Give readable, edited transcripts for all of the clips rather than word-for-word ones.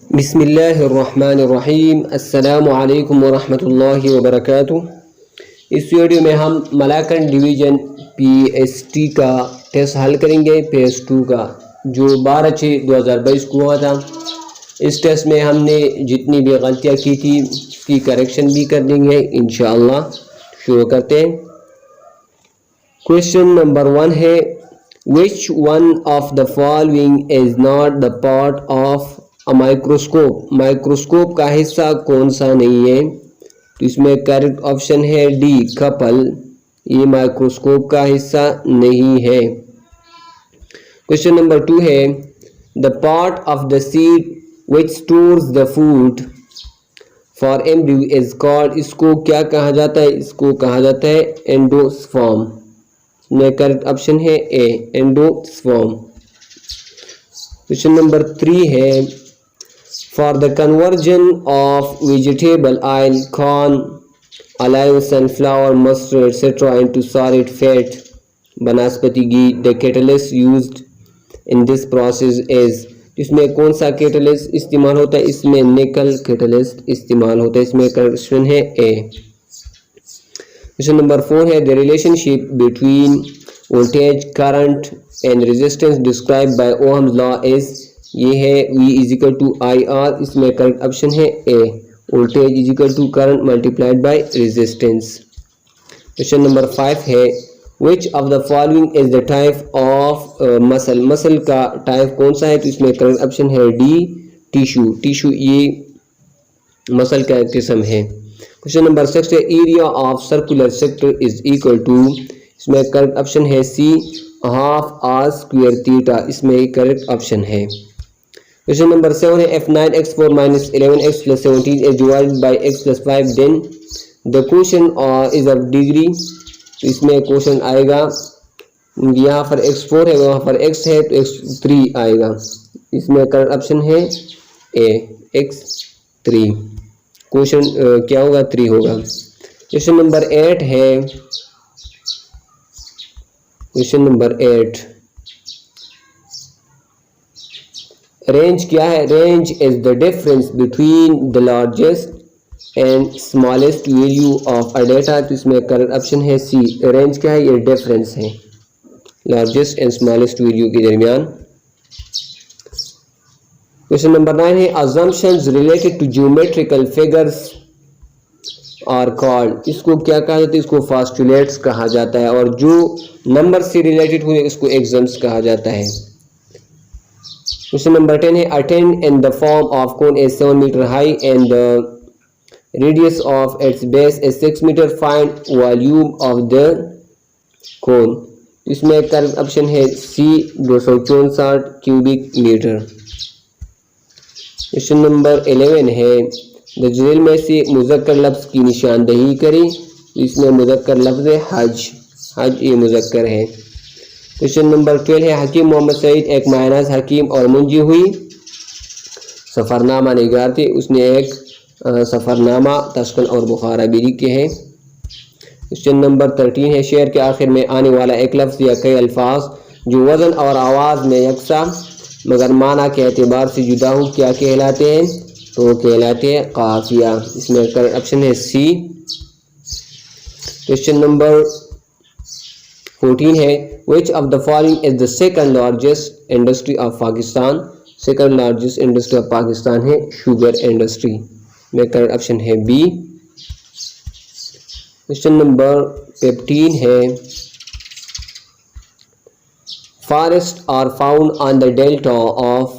बिस्मिल्लाहिर्रहमानिर्रहीम। अस्सलामु अलैकुम वरहमतुल्लाहि वबरकातुह। इस वीडियो में हम मलाकन डिवीज़न PST का टेस्ट हल करेंगे। फेज़ 2 का जो 12/6/2022 को हुआ था। इस टेस्ट में हमने जितनी भी गलतियाँ की थी उसकी करेक्शन भी कर देंगे इंशाअल्लाह। शुरू करते हैं। क्वेश्चन नंबर 1 है, which one of the following is not the part of a microscope. Microscope का हिस्सा कौन सा नहीं है? तो इसमें करेक्ट ऑप्शन है डी, कपल। ये माइक्रोस्कोप का हिस्सा नहीं है। क्वेश्चन नंबर 2 है, the part of the seed which stores the food for embryo is called. इसको क्या कहा जाता है? इसको कहा जाता है एंडोस्पर्म। इसमें करेक्ट ऑप्शन है ए, एंडोस्पर्म। क्वेश्चन नंबर 3 है, for the conversion of vegetable oil, corn, olive, sunflower, mustard, etc. into solid fat, बनास्पति ghee, the catalyst used in this process is। इसमें कौन सा कैटलिस्ट इस्तेमाल होता है? इसमें निकल कैटलिस्ट इस्तेमाल होता है। इसमें करेक्शन है ए। क्वेश्चन नंबर 4 है, the relationship between voltage, current and resistance described by Ohm's law is। ये है V इजिकल टू IR। इसमें करेक्ट ऑप्शन है A, voltage equal to current multiplied by resistance. Question number 5 है, which of the following is the type of muscle. Muscle का type कौन सा है? तो इसमें करेक्ट ऑप्शन है डी, टिश्यू। टिश्यू ये मसल का किस्म है। क्वेश्चन नंबर 6 है, area of circular sector is equal to. इसमें करेक्ट ऑप्शन है C, half r square theta. इसमें करेक्ट ऑप्शन है। क्वेश्चन नंबर 7 है, if 9x4 minus 11x plus 17 is divided by x plus 5 then the quotient is of degree। तो इसमें question आएगा, यहाँ पर x4 है, वहाँ पर x है, तो x3 आएगा। इसमें करेक्ट ऑप्शन है ए, x3। क्वेश्चन क्या होगा? 3 होगा। क्वेश्चन नंबर 8 है, क्वेश्चन नंबर 8 रेंज क्या है? Range is the difference between the largest and smallest value of a data. तो इसमें करेक्ट ऑप्शन है सी, रेंज क्या है? ये डिफरेंस है लार्जेस्ट एंड स्मॉलेस्ट वैल्यू के दरमियान। क्वेश्चन नंबर 9 है, assumptions related to geometrical figures are called. इसको क्या कहा जाता है? इसको पोस्टुलेट्स कहा जाता है, और जो नंबर से रिलेटेड हुए इसको एग्जाम्स कहा जाता है। क्वेश्चन नंबर 10 है, a tent in the form of cone is 7 metre high and the radius of its base is 6 metre. Find volume of the cone. इसमें करेक्ट ऑप्शन है C, 264 cubic metre. Question number 11 है, the jail में से मुज़क्कर लफ्ज़ की निशानदही करें। इसमें मुज़क्कर लफ्ज़ है हज। हज ये मुज़क्कर है। क्वेश्चन नंबर 12 है, हकीम मोहम्मद सईद एक मायनाज हकीम और मुंजी हुई सफ़रनामा निगार थे। उसने एक सफ़रनामा तस्कन और बुखारा भी लिखे हैं। क्वेश्चन नंबर 13 है, शेर के आखिर में आने वाला एक लफ्ज़ या कई अल्फाज जो वज़न और आवाज़ में यकसा मगर माना के एतबार से जुदा हो क्या कहलाते हैं? तो कहलाते हैं काफिया। इसमें करेक्ट ऑप्शन है सी। क्वेश्चन नंबर 14 है, which of the following is the second largest industry of Pakistan. Second largest industry of Pakistan है शुगर इंडस्ट्री। में करेक्ट ऑप्शन है बी। क्वेश्चन नंबर 15 है, forests are found on the delta of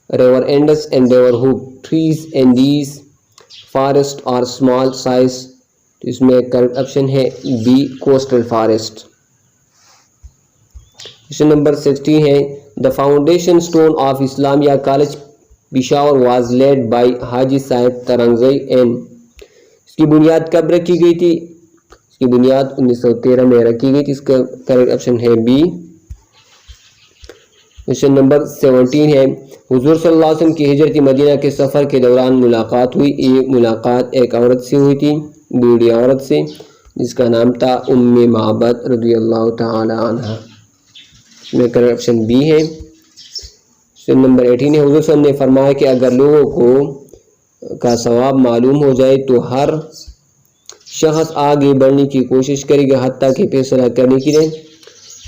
river Indus and river हुक। Trees in these forests are small size. तो इसमें correct option है B, coastal forest. Question number 16 है, the foundation stone of Islamia college Peshawar was led by Haji Sahib Turangzai एन। इसकी बुनियाद कब रखी गई थी? इसकी बुनियाद 1913 में रखी गई थी। इसका करेक्ट ऑप्शन है बी। क्वेश्चन नंबर 17 है, हुजूर सल्लल्लाहु अलैहि वसल्लम की हिजरत मदीना के सफ़र के दौरान मुलाकात हुई। ये मुलाकात एक औरत से हुई थी, बूढ़ी औरत से, जिसका नाम था उम्मे माबद रज़ियल्लाहु ताला अन्हा। इसमें करेक्ट ऑप्शन बी है। क्वेश्चन नंबर 18 है, हुज़ूर ने फरमाया कि अगर लोगों को का सवाब मालूम हो जाए तो हर शख्स आगे बढ़ने की कोशिश करेगा, हत्ता कि फैसला करने के लिए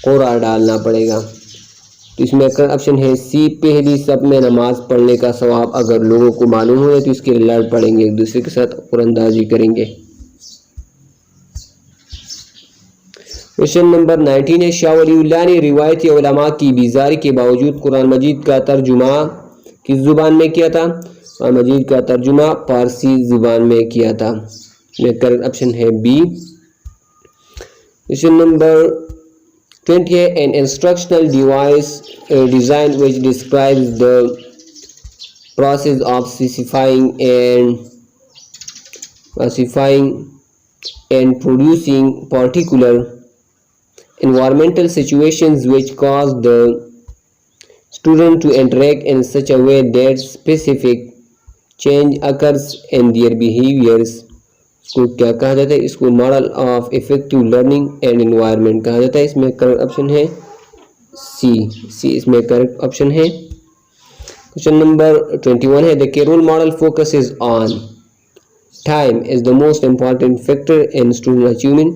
क़ुरा डालना पड़ेगा। तो इसमें करेक्ट ऑप्शन है सी, पहली सब में नमाज पढ़ने का सवाब अगर लोगों को मालूम हो जाए तो इसके लिए लड़ पड़ेंगे, एक दूसरे के साथ कुरानदाजी करेंगे। क्वेश्चन नंबर 19 है, शाह वलीउल्लाह ने रिवायती उलमा की बीजारी के बावजूद कुरान मजीद का तर्जुमा किस ज़ुबान में किया था? कुरान मजीद का तर्जुमा फारसी ज़ुबान में किया था। करेक्ट ऑप्शन है बी। क्वेश्चन नंबर 20 है, an instructional device design which describes the process of specifying and producing particular environmental situations which cause the student to interact in such a way that specific change occurs in their behaviors। इसको क्या कहा जाता है? इसको model of effective learning and environment कहा जाता है। इसमें करेक्ट ऑप्शन है सी इसमें करेक्ट ऑप्शन है। क्वेश्चन नंबर 21 है, the Carroll model focuses on time is the most important factor in student achievement.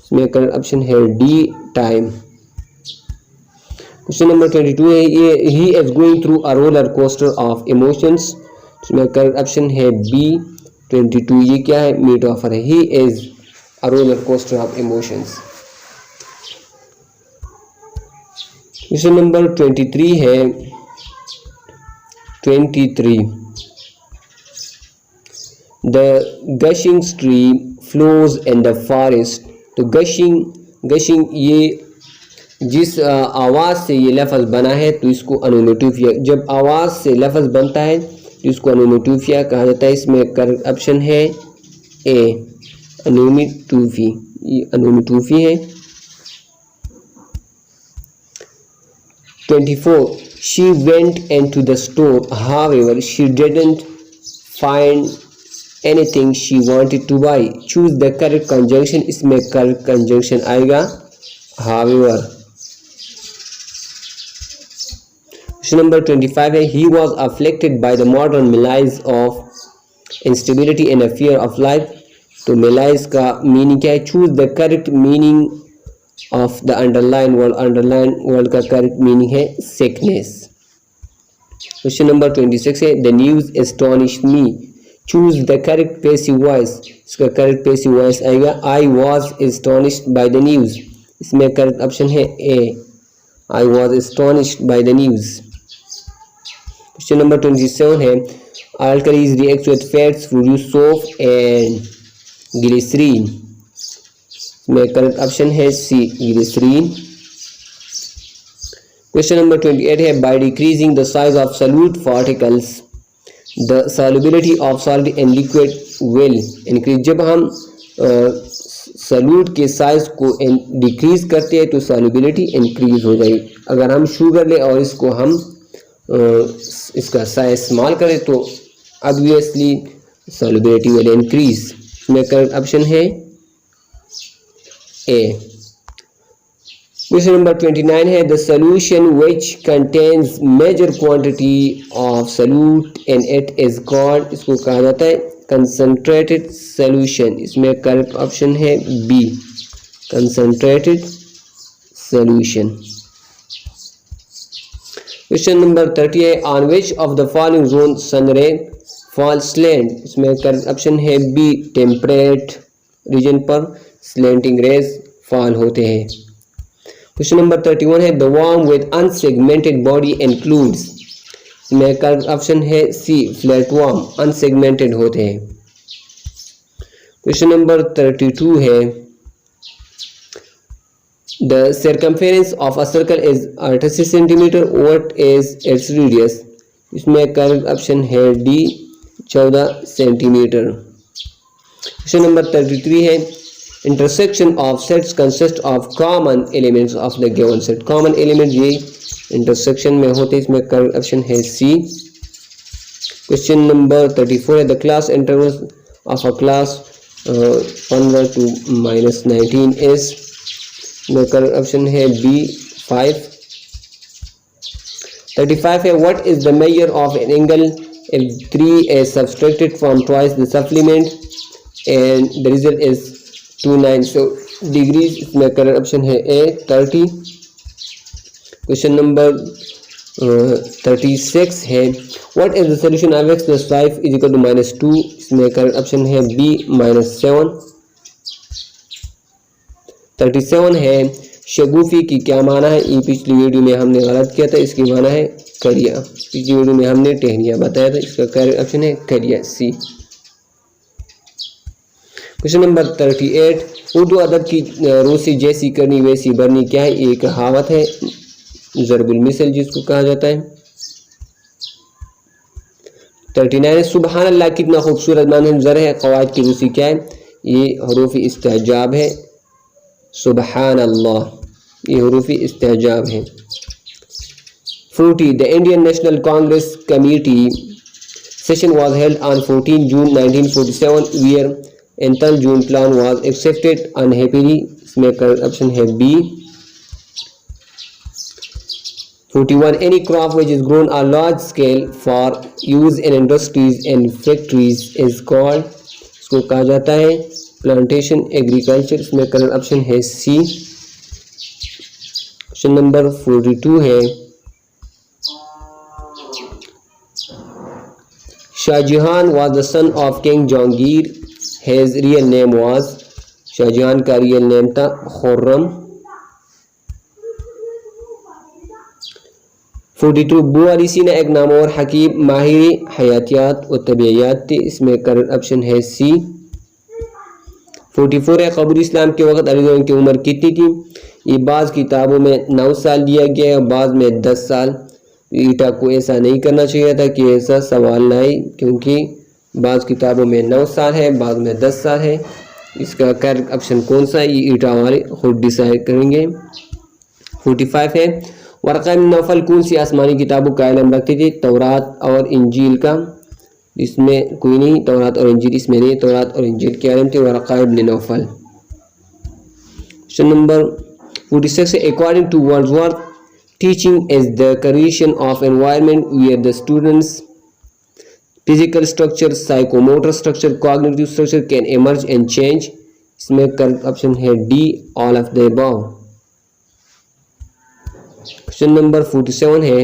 इसमें करेक्ट ऑप्शन है डी, टाइम। क्वेश्चन नंबर 22 है, ये he is going through a roller coaster of emotions. इसमें correct option है B 22। ये क्या है? Metaphor है। He is a roller coaster of emotions. Question number 23 है, 23 the gushing stream flows in the forest. तो गशिंग ये जिस आवाज़ से ये लफ्ज़ बना है तो इसको अनोमेटोफिया, जब आवाज़ से लफ्ज़ बनता है तो इसको अनोमेटोफिया कहा जाता है। इसमें करेक्ट ऑप्शन है ए, अनोमेटोफी। ये अनोमेटोफी है। 24 she went into the store however she didn't find anything she wanted to buy। choose the correct conjunction। इसमें correct conjunction आएगा however। Question number 25 है, he was afflicted by the modern malaise of instability and a fear of life। तो malaise का meaning क्या है? choose the correct meaning of the underlined word। underlined word का correct meaning है sickness। Question number 26 है, the news astonished me। choose the correct passive voice। इसका correct passive voice आएगा I was astonished by the news। इसमें correct option है A, I was astonished by the news। Question number 27 है, alkalis react with fats, produce soap and glycerin। इसमें correct option है C, glycerin। Question number 28 है, by decreasing the size of solute particles the solubility of solid in liquid will increase। जब हम solute के size को decrease करते हैं तो सॉल्युबिलिटी इंक्रीज हो जाएगी। अगर हम शुगर ले और इसको हम इसका साइज स्मॉल करें तो ऑब्वियसली सॉल्युबिलिटी विल इंक्रीज। इसमें करेक्ट ऑप्शन है ए। क्वेश्चन नंबर 29 है, the solution which contains major quantity of solute in it is called. इसको कहा जाता है कंसंट्रेटेड सॉल्यूशन। इसमें करेक्ट ऑप्शन है B, concentrated solution. Question number 30 है, on which of the following zone sunray fall slant. इसमें correct option है B, temperate region पर स्लैंटिंग रेज फॉल होते हैं। क्वेश्चन नंबर 31 है, the worm with unsegmented body includes. इसमें correct option है सी, flat worm unsegmented होते हैं। क्वेश्चन नंबर 32 है, the circumference of a circle is 88 centimetre, what is its radius. इसमें करेक्ट ऑप्शन है डी, 14 सेंटीमीटर। क्वेश्चन नंबर 33 है, intersection of sets consist of common elements of the given set। common element ये intersection में होते हैं। इसमें correct option है C। question number 34 है, the class intervals of a class 15 to -19 is। इसमें correct option है B, 5। 35 है what is the measure of an angle if 3 is subtracted from twice the supplement and the result is 29 so degrees. इसमें correct option है ए 30. Question number 36 है what is the solution of x plus 5 is equal to -2. इसमें correct option है B -7. 37 है शगुफी की क्या माना है. ये पिछली वीडियो में हमने गलत किया था, इसकी माना है करिया. पिछली वीडियो में हमने टहनिया बताया था, इसका करेक्ट ऑप्शन है करिया सी. क्वेश्चन नंबर 38 उर्दू अदब की रोसी जैसी करनी वैसी भरनी क्या है. ये कहावत है ज़रबुल मिसल जिसको कहा जाता है. 39 सुबहान अल्लाह कितना खूबसूरत मंजर है. क़वाइद की रोसी क्या है. ये हरूफ इस्तेजाब है. सुबहान अल्लाह ये हरूफ इस्तेजाब है. 40 the Indian National Congress committee session was held on 14 June 1947 where एंथल June plan was accepted unhappily. इसमें करेक्ट ऑप्शन है B. 41 any crop which is grown on large scale for use in industries and factories is called. इसको कहा जाता है plantation agriculture. इसमें correct option है सी. Question number 42 है Shahjahan was the son of King Jahangir. His real name was. Shahjahan का real name था खुर्रम. 42 बू अली सीना एक नामवर हकीम माहिर हयातियात व तबीयत थी. इसमें करेक्ट ऑप्शन है सी. 44 है क़बूल इस्लाम के वक़्त अली की उम्र कितनी थी. ये बाज़ किताबों में 9 साल दिया गया है और बाज़ में 10 साल. ईटा को ऐसा नहीं करना चाहिए था कि ऐसा सवाल ना आए, क्योंकि बाज़ किताबों में 9 साल है, बाज़ में 10 साल है. इसका करेक्ट ऑप्शन कौन सा है ये ईटा वाले खुद डिसाइड करेंगे. 45 है वरक़ा बिन नौफल कौन सी आसमानी किताबों का इल्म रखते थे. तौरात और इंजील का. इसमें कोई नहीं, तौरात और इंजील इसमें नहीं, तौरात और इंजील के इल्म थे Waraqa bin Nawfal. Question number 46 according to Wordsworth teaching is the creation of environment where the students physical structure, psychomotor structure, cognitive structure can emerge and change. इसमें करेक्ट ऑप्शन है D all of the above. Question number 47 है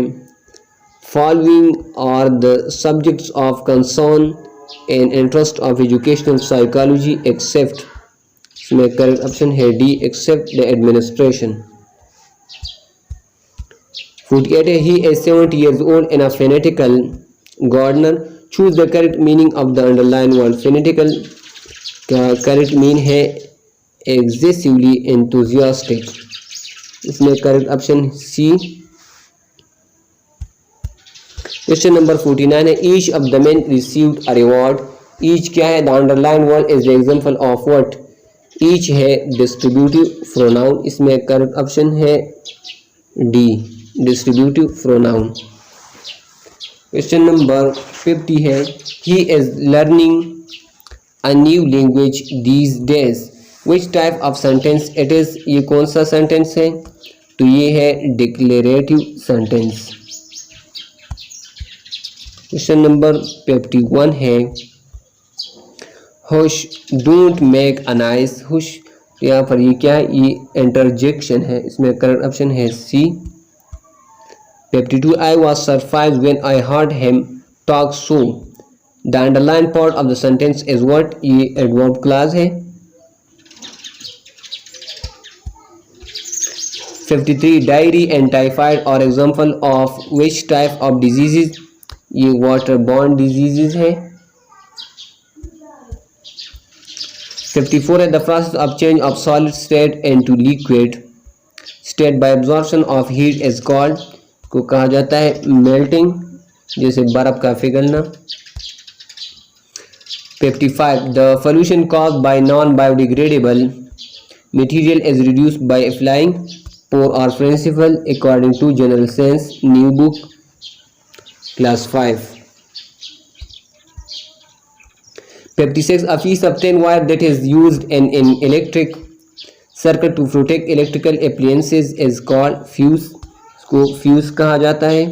following are the subjects of concern and interest of educational psychology except. इसमें correct option है D except the administration. 48 है he is 70 years old and a fanatical gardener. choose the correct meaning of the underlined word. fanatical का correct mean है excessively enthusiastic. इसमें correct option C. Question number 49 है each of the men received a reward. each क्या है. the underlined word is the example of what. each है distributive pronoun. इसमें correct option है D distributive pronoun. Question number 50 है he is learning a new language these days. Which type of sentence it is. ये कौन सा sentence है. तो ये है डिक्लेरेटिव सेंटेंस. क्वेश्चन नंबर 51 है हुश डोंट मेक अ नॉइज. हुश यहाँ पर ये क्या है. ये इंटरजेक्शन है. इसमें करेक्ट ऑप्शन है C. 52 I was surprised when I heard him talk so. The underlined part of the sentence is what. ये adverb clause है. 53 diarrhea and typhoid are example of which type of diseases. ये waterborne diseases है. 54 है the process of change of solid state into liquid state by absorption of heat is called. को कहा जाता है melting, जैसे बर्फ का पिघलना. 55 the solution caused by non biodegradable material is reduced by applying four और principle according to general sense new book class 5. 56 a piece of thin wire that is used in electric circuit to protect electrical appliances is called fuse. को fuse कहा जाता है.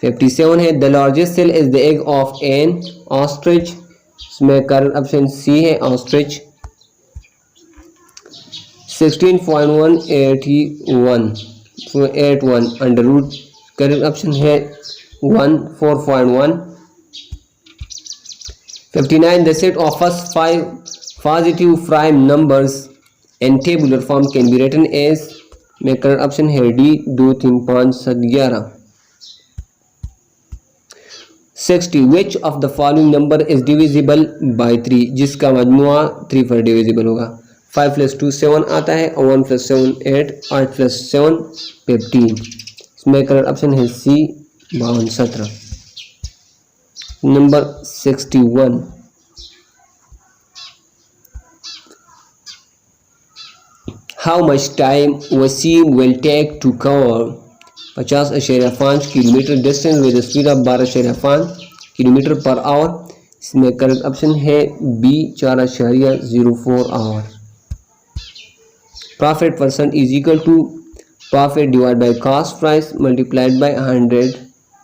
57 है the largest cell is the egg of an ostrich, इसमें correct option C है ostrich. 16.181 under root, correct option है 4.1। 59 the set of first 5 positive prime numbers in tabular form can be written as, में correct option है D 2 3 5 7 11। 60 which of the following number is divisible by 3, जिसका मजमुआ 3 पर divisible होगा। 5 + 2 7 आता है और 1 + 7 8, 8 + 7 15, इसमें करेक्ट ऑप्शन है C 52 17। Number 61 how much time Waseem will take to cover 50.5 kilometre distance with speed of 12.5 kilometre per hour, इसमें करेक्ट ऑप्शन है B 4.04 hour. Profit percent is equal to profit divide by cost price multiplied by 100,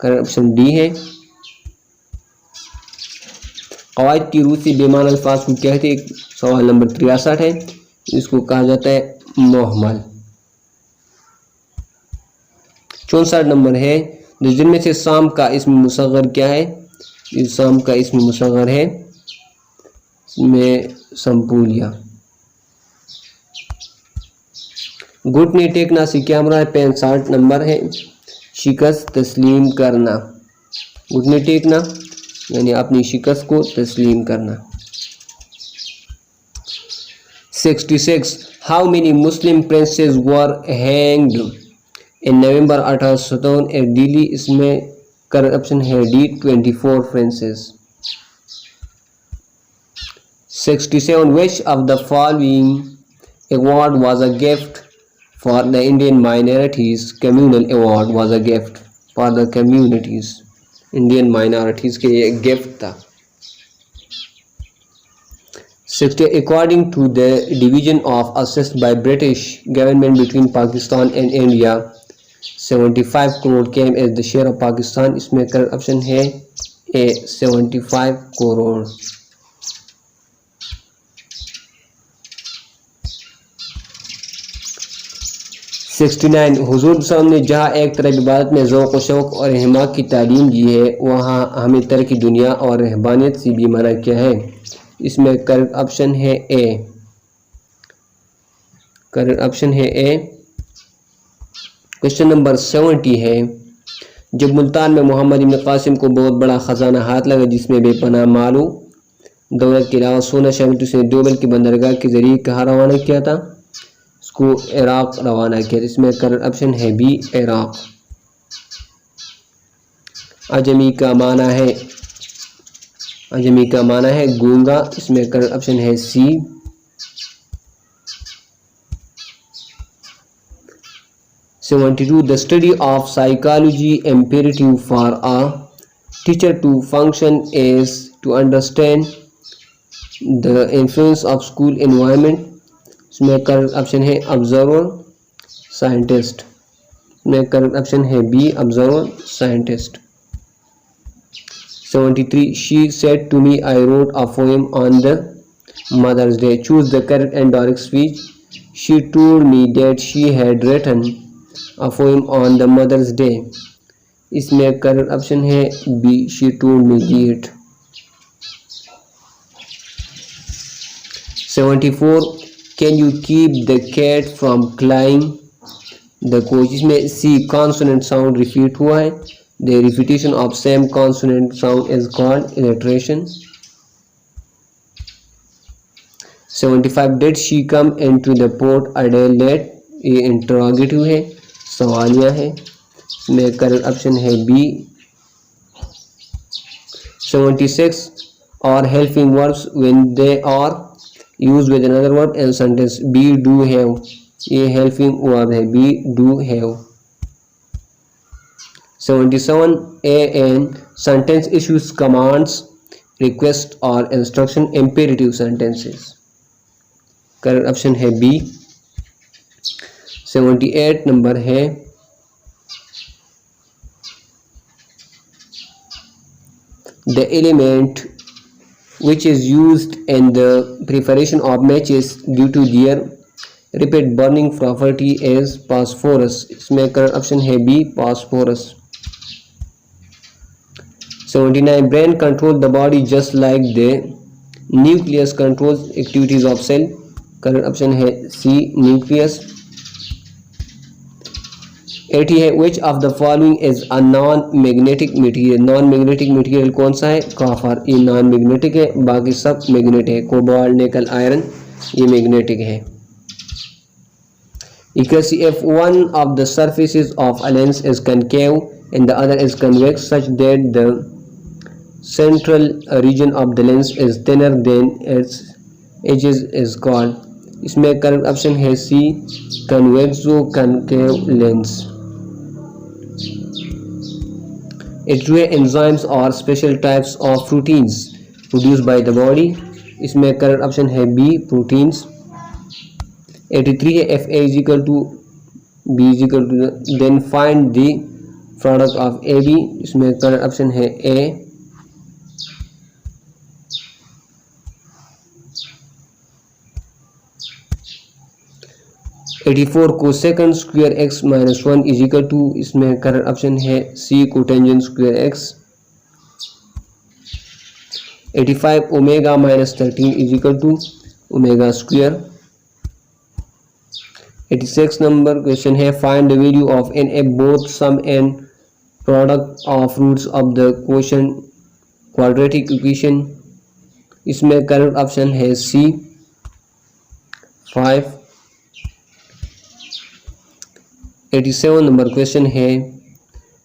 correct option D है। कवायद की रूह से बेमान अल्फाज को कहते हैं, सवाल नंबर 63 है, इसको कहा जाता है मोहमल। 64 नंबर है जिनमें से शाम का इसम मुसग़र क्या है, इस शाम का इसम मुसग़र है इसमें संपूलिया। घुटने टेकना से क्या मुराद है, 65 नंबर है शिकस्त तस्लीम करना, घुटने टेकना यानी अपनी शिकस्त को तस्लीम करना। 66 how many Muslim princes were hanged in November 1857 at Delhi, इसमें करेक्ट ऑप्शन है D 24 princes. 67 which of the following award was a gift for the Indian minorities, communal award was a gift for the communities, Indian minorities के ये gift था। 60 according to the division of assets by British government between Pakistan and India 75 crore came as the share of Pakistan, इसमें correct option है ए 75 करोड़। 69 हुजूर साहब ने जहाँ एक तरफ इबादत में ज़ौक़ व शौक़ और हिम्मत की तालीम दी है, वहाँ हमें तरक दुनिया और रहबानियत से भी मना किया है, इसमें करेक्ट ऑप्शन है ए, करेक्ट ऑप्शन है ए। क्वेश्चन नंबर 70 है जब मुल्तान में मोहम्मद इब्न कासिम को बहुत बड़ा ख़जाना हाथ लगा जिसमें बेपनाह मालू दौलत के अलावा सोना शामिल, उसने दोबल की बंदरगाह के जरिए कहाँ रवाना किया था, इसको इराक़ रवाना किया, इसमें करेक्ट ऑप्शन है बी इराक़। अजमी का माना है गूंगा, इसमें करेक्ट ऑप्शन है C. 72 the study of psychology imperative for a teacher to function is to understand the influence of school environment, इसमें करेक्ट ऑप्शन है ऑब्जर्वर साइंटिस्ट, इसमें करेक्ट ऑप्शन है B observer scientist. 73 she said to me I wrote a poem on the Mother's Day, choose the correct and direct speech, she told me that she had written a poem on the Mother's Day, इसमें correct option है B she told me that। 74 can you keep the cat from clawing the couch, इसमें सी consonant sound repeat हुआ है, the repetition of same consonant sound is called alliteration। 75 did she come into the port a day late, ये interrogative है सवालिया है, इसमें correct option है B. 76 और helping verbs when they are used with another word in sentence, be do have, ये helping verb है be do have। 77 a and sentence issues commands request or instruction imperative sentences, correct option है B. 78 number है the element which is used in the preparation of matches due to their rapid burning property is phosphorus। इसमें correct option है B phosphorus। 79 brain control the body just like the nucleus controls activities of cell। Correct option है सी nucleus। 80 है which of the following is a non-magnetic material। non-magnetic material कौन सा है? Copper. ये non-magnetic है, बाकी सब मैग्नेट है। कोबाल्ट, निकल, आयरन ये मैग्नेटिक है। Because if one of the surfaces of a lens is concave and the other is convex such that the central region of the lens is thinner than its edges is called। इसमें correct option है सी convexo concave lens। H2A enzymes are special types of proteins produced by the body। इसमें correct option है B proteins। 83 है FA is equal to B is equal to then find the product of AB। इसमें correct option है A। 84 cosecant square x minus 1 is equal to, इसमें correct option है C cotangent square x। 85 omega minus 13 is equal to omega square। 86 number question है find the value of n if both sum and product of roots of the quotient quadratic equation। इसमें correct option है C 5। 87 number question है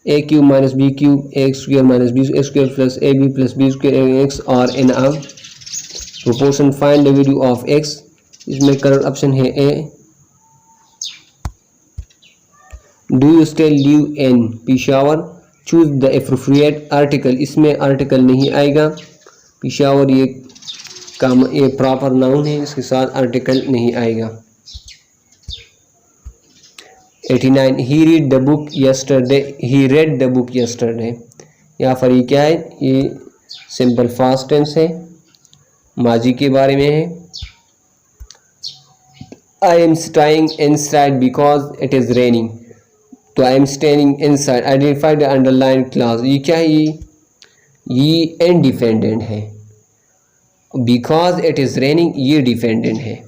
a cube minus b cube x square minus b square plus a b plus b square x are in a proportion find the value of x. इसमें correct option है A. Do you still live in Peshawar choose the appropriate article. इसमें article नहीं आएगा। पेशावर ये proper noun है, इसके साथ article नहीं आएगा। 89 he read the book yesterday he read the book yesterday। यहाँ पर ये क्या है? ये सिंपल फास्ट टेंस है, माजी के बारे में है। I am staying inside because it is raining। तो I am staying inside। identify the underlined clause। ये क्या है? ये इंडिपेंडेंट है। because it is raining ये डिपेंडेंट है।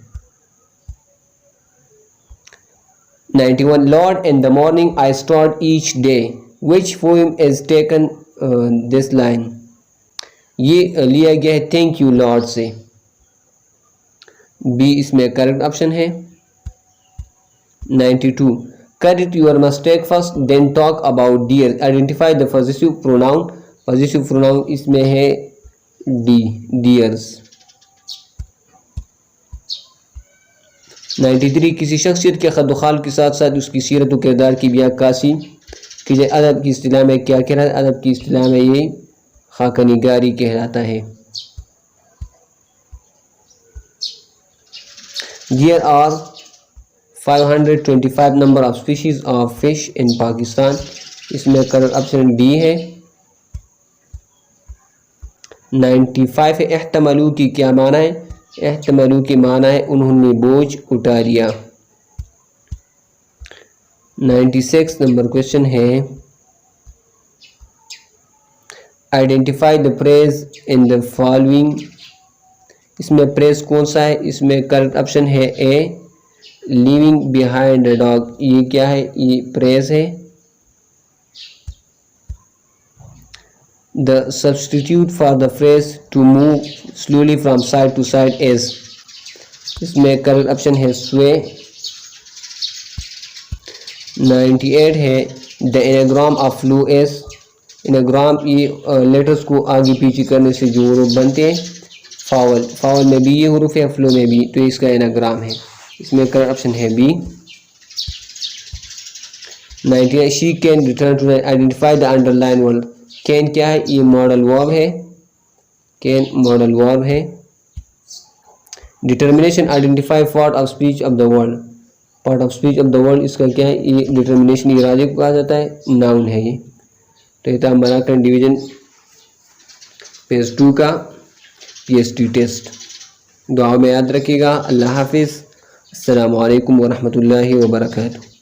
91 Lord in the morning I start each day which poem is taken this line। ये लिया गया है थैंक यू लॉर्ड से। बी इसमें करेक्ट ऑप्शन है। 92 correct your mistake first then talk about dear। identify the possessive pronoun। possessive pronoun इसमें है D dears। 93 किसी शख्सियत के खदुखाल के साथ साथ उसकी सीरत व किरदार की भी अक्कासी कीजिए। अदब की इस्तिलाह में क्या कहलाता है? अदब की इस्तिलाह में ये खाकनिगारी कहलाता है। There are 525 number of species of fish in Pakistan। इसमें करेक्ट ऑप्शन डी है। 95 है एहतमलू की क्या माना है? एहतमलू की माना है उन्होंने बोझ उठा लिया। 96 नंबर क्वेश्चन है identify the praise in the following. इसमें प्रेज कौन सा है? इसमें करेक्ट ऑप्शन है a living behind the dog. ये क्या है? ये प्रेज है। The substitute for the phrase to move slowly from side to side is। इसमें करेक्ट ऑप्शन है sway। 98 है the anagram of flow is। anagram ये लेटर्स को आगे पीछे करने से जो हरूफ बनते हैं, फावल में भी ये हरूफ है, फ्लो में भी, तो इसका एनाग्राम है। इसमें करेक्ट ऑप्शन है B. 98 she can return to identify the underline word। Can क्या है? ये मॉडल वर्ब है। कैन मॉडल वर्ब है। Determination identify part of speech of the world. Part of speech of the world इसका क्या है? ये डिटर्मिनेशन इरादे को कहा जाता है, नाउन है ये। तो ये था मलाकन डिवीजन पेज 2 का PST टेस्ट। दुआ में याद रखिएगा। अल्लाह हाफिज़। अस्सलामु अलैकुम वरहमतुल्लाहि वबरकातुहू।